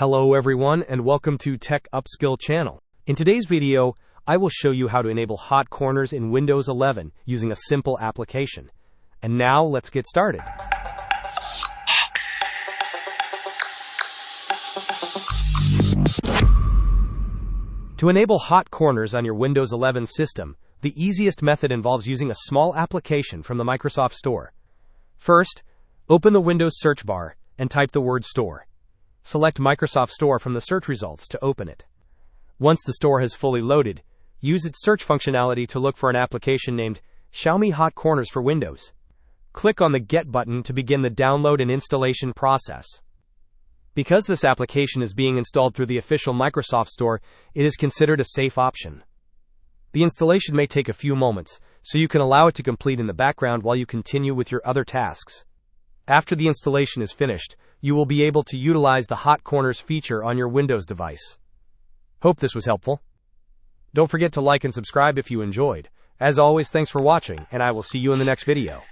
Hello everyone and welcome to Tech Upskill channel. In today's video, I will show you how to enable hot corners in Windows 11 using a simple application. And now let's get started. To enable hot corners on your Windows 11 system, the easiest method involves using a small application from the Microsoft Store. First, open the Windows search bar and type the word Store. Select Microsoft Store from the search results to open it. Once the store has fully loaded, use its search functionality to look for an application named Xiaomi Hot Corners for Windows. Click on the Get button to begin the download and installation process. Because this application is being installed through the official Microsoft Store, it is considered a safe option. The installation may take a few moments, so you can allow it to complete in the background while you continue with your other tasks. After the installation is finished, you will be able to utilize the Hot Corners feature on your Windows device. Hope this was helpful. Don't forget to like and subscribe if you enjoyed. As always, thanks for watching, and I will see you in the next video.